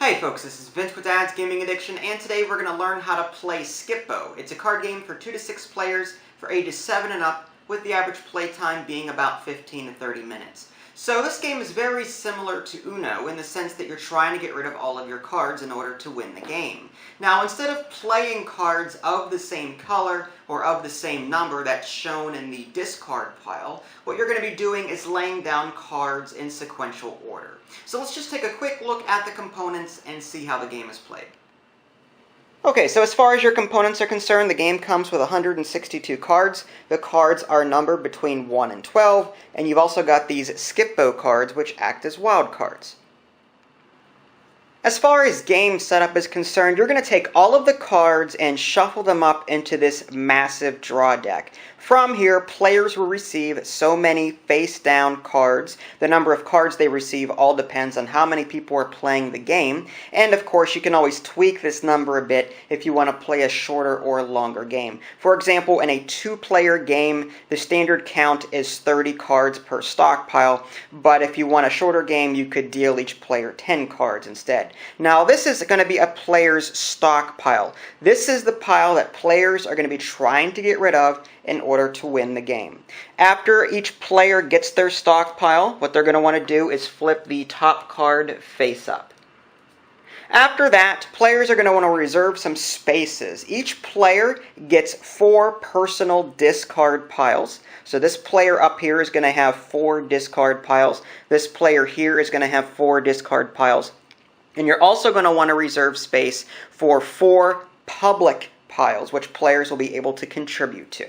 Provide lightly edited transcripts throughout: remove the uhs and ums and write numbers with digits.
Hey folks, this is Vince with Dad's Gaming Addiction, and today we're going to learn how to play Skip-Bo. It's a card game for 2 to 6 players for ages 7 and up, with the average play time being about 15 to 30 minutes. So this game is very similar to Uno in the sense that you're trying to get rid of all of your cards in order to win the game. Now, instead of playing cards of the same color or of the same number that's shown in the discard pile, what you're going to be doing is laying down cards in sequential order. So let's just take a quick look at the components and see how the game is played. Okay, so as far as your components are concerned, the game comes with 162 cards. The cards are numbered between 1 and 12, and you've also got these Skip-Bo cards, which act as wild cards. As far as game setup is concerned, you're going to take all of the cards and shuffle them up into this massive draw deck. From here, players will receive so many face-down cards. The number of cards they receive all depends on how many people are playing the game. And of course, you can always tweak this number a bit if you want to play a shorter or longer game. For example, in a 2-player game, the standard count is 30 cards per stockpile. But if you want a shorter game, you could deal each player 10 cards instead. Now, this is going to be a player's stockpile. This is the pile that players are going to be trying to get rid of in order to win the game. After each player gets their stockpile, what they're going to want to do is flip the top card face up. After that, players are going to want to reserve some spaces. Each player gets 4 personal discard piles. So this player up here is going to have 4 discard piles. This player here is going to have 4 discard piles. And you're also going to want to reserve space for 4 public piles, which players will be able to contribute to.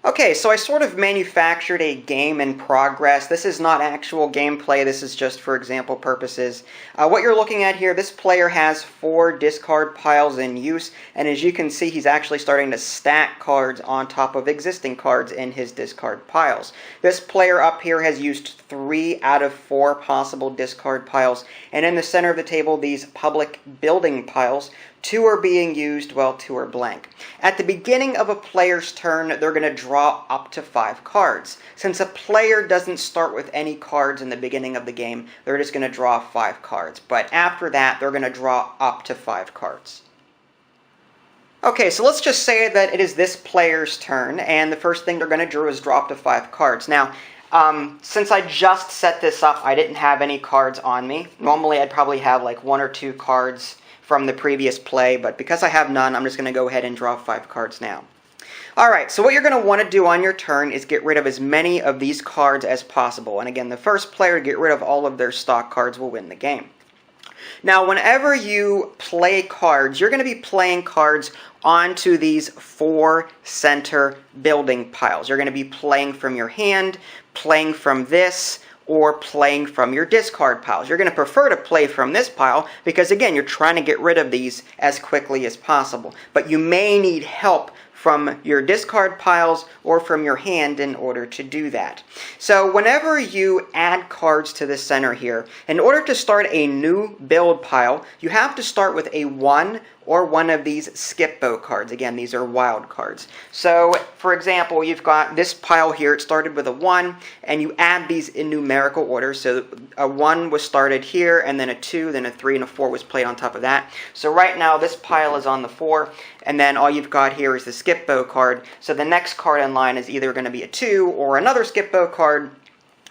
Okay, so I sort of manufactured a game in progress. This is not actual gameplay, this is just for example purposes. What you're looking at here, this player has 4 discard piles in use, and as you can see, he's actually starting to stack cards on top of existing cards in his discard piles. This player up here has used 3 out of 4 possible discard piles, and in the center of the table, these public building piles, 2 are being used while 2 are blank. At the beginning of a player's turn, they're going to draw up to 5 cards. Since a player doesn't start with any cards in the beginning of the game, they're just going to draw 5 cards. But after that, they're going to draw up to 5 cards. Okay, so let's just say that it is this player's turn, and the first thing they're going to do is draw up to 5 cards. Now, since I just set this up, I didn't have any cards on me. Normally, I'd probably have like 1 or 2 cards from the previous play, but because I have none, I'm just going to go ahead and draw 5 cards now. Alright, so what you're going to want to do on your turn is get rid of as many of these cards as possible. And again, the first player to get rid of all of their stock cards will win the game. Now, whenever you play cards, you're going to be playing cards onto these 4 center building piles. You're going to be playing from your hand, playing from this, or playing from your discard piles. You're going to prefer to play from this pile because, again, you're trying to get rid of these as quickly as possible. But you may need help from your discard piles or from your hand in order to do that. So whenever you add cards to the center here, in order to start a new build pile, you have to start with a 1 or one of these Skip-Bo cards. Again, these are wild cards. So, for example, you've got this pile here. It started with a 1, and you add these in numerical order. So a 1 was started here, and then a 2, then a 3, and a 4 was played on top of that. So right now, this pile is on the 4, and then all you've got here is the Skip-Bo card. So the next card in line is either going to be a 2 or another Skip-Bo card.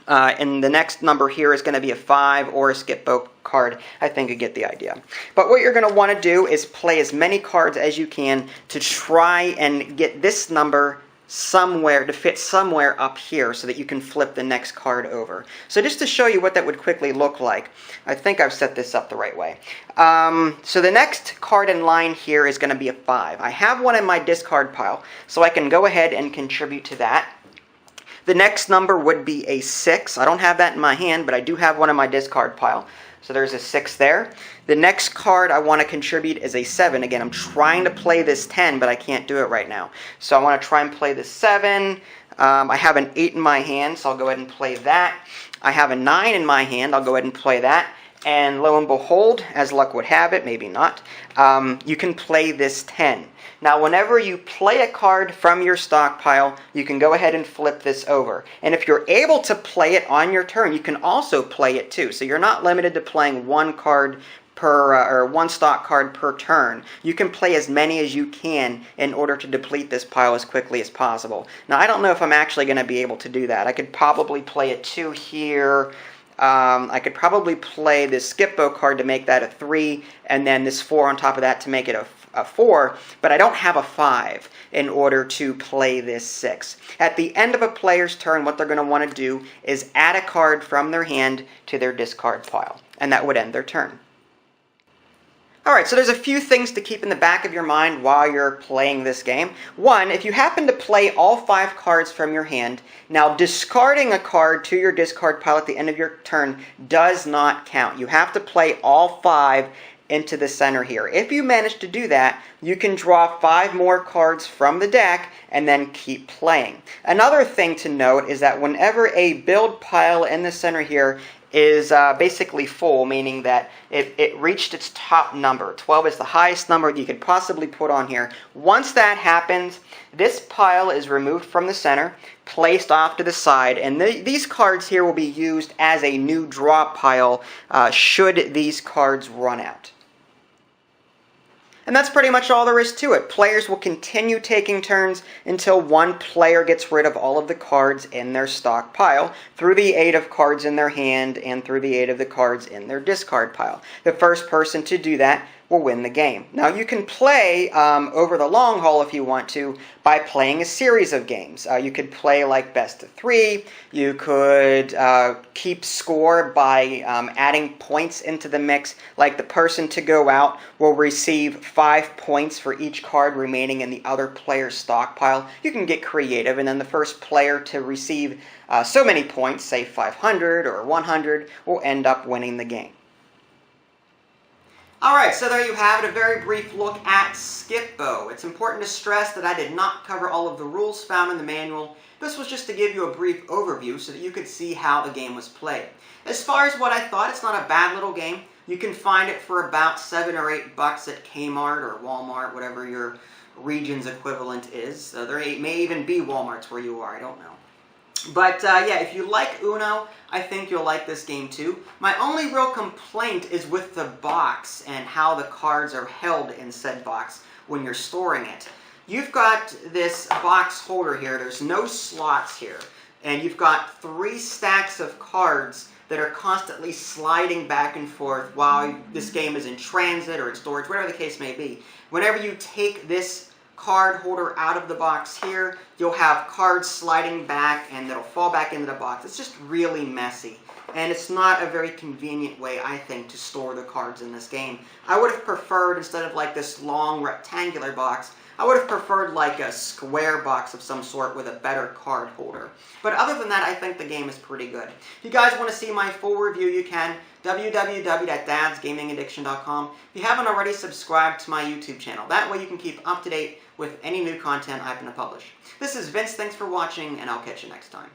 And the next number here is going to be a 5 or a Skip-Bo card. I think you get the idea. But what you're going to want to do is play as many cards as you can to try and get this number somewhere, to fit somewhere up here so that you can flip the next card over. So just to show you what that would quickly look like, I think I've set this up the right way. So the next card in line here is going to be a 5. I have one in my discard pile, so I can go ahead and contribute to that. The next number would be a 6. I don't have that in my hand, but I do have one in my discard pile. So there's a 6 there. The next card I want to contribute is a 7. Again, I'm trying to play this 10, but I can't do it right now. So I want to try and play the 7. I have an 8 in my hand, so I'll go ahead and play that. I have a 9 in my hand. I'll go ahead and play that. And lo and behold, as luck would have it, maybe not, you can play this 10. Now, whenever you play a card from your stockpile, you can go ahead and flip this over. And if you're able to play it on your turn, you can also play it too. So you're not limited to playing one card per or one stock card per turn. You can play as many as you can in order to deplete this pile as quickly as possible. Now, I don't know if I'm actually going to be able to do that. I could probably play a 2 here. I could probably play this Skipbo card to make that a 3, and then this 4 on top of that to make it a 4, but I don't have a 5 in order to play this 6. At the end of a player's turn, what they're going to want to do is add a card from their hand to their discard pile, and that would end their turn. Alright, so there's a few things to keep in the back of your mind while you're playing this game. One, if you happen to play all 5 cards from your hand, now discarding a card to your discard pile at the end of your turn does not count. You have to play all 5 into the center here. If you manage to do that, you can draw 5 more cards from the deck and then keep playing. Another thing to note is that whenever a build pile in the center here is basically full, meaning that it reached its top number. 12 is the highest number you could possibly put on here. Once that happens, this pile is removed from the center, placed off to the side, and these cards here will be used as a new draw pile should these cards run out. And that's pretty much all there is to it. Players will continue taking turns until one player gets rid of all of the cards in their stockpile through the aid of cards in their hand and through the aid of the cards in their discard pile. The first person to do that will win the game. Now, you can play over the long haul if you want to by playing a series of games. You could play like best of 3. You could keep score by adding points into the mix. Like the person to go out will receive 5 points for each card remaining in the other player's stockpile. You can get creative, and then the first player to receive so many points, say 500 or 100, will end up winning the game. Alright, so there you have it, a very brief look at Skipbo. It's important to stress that I did not cover all of the rules found in the manual. This was just to give you a brief overview so that you could see how the game was played. As far as what I thought, it's not a bad little game. You can find it for about $7 or $8 at Kmart or Walmart, whatever your region's equivalent is. There may even be Walmarts where you are, I don't know. But yeah, if you like Uno, I think you'll like this game too. My only real complaint is with the box and how the cards are held in said box when you're storing it. You've got this box holder here, there's no slots here, and you've got 3 stacks of cards that are constantly sliding back and forth while this game is in transit or in storage, whatever the case may be. Whenever you take this card holder out of the box here, you'll have cards sliding back and that'll fall back into the box. It's just really messy, and it's not a very convenient way, I think, to store the cards in this game. I would have preferred, instead of like this long rectangular box, I would have preferred like a square box of some sort with a better card holder. But other than that, I think the game is pretty good. If you guys want to see my full review, you can. www.dadsgamingaddiction.com. If you haven't already, subscribe to my YouTube channel. That way you can keep up to date with any new content I happen to publish. This is Vince, thanks for watching, and I'll catch you next time.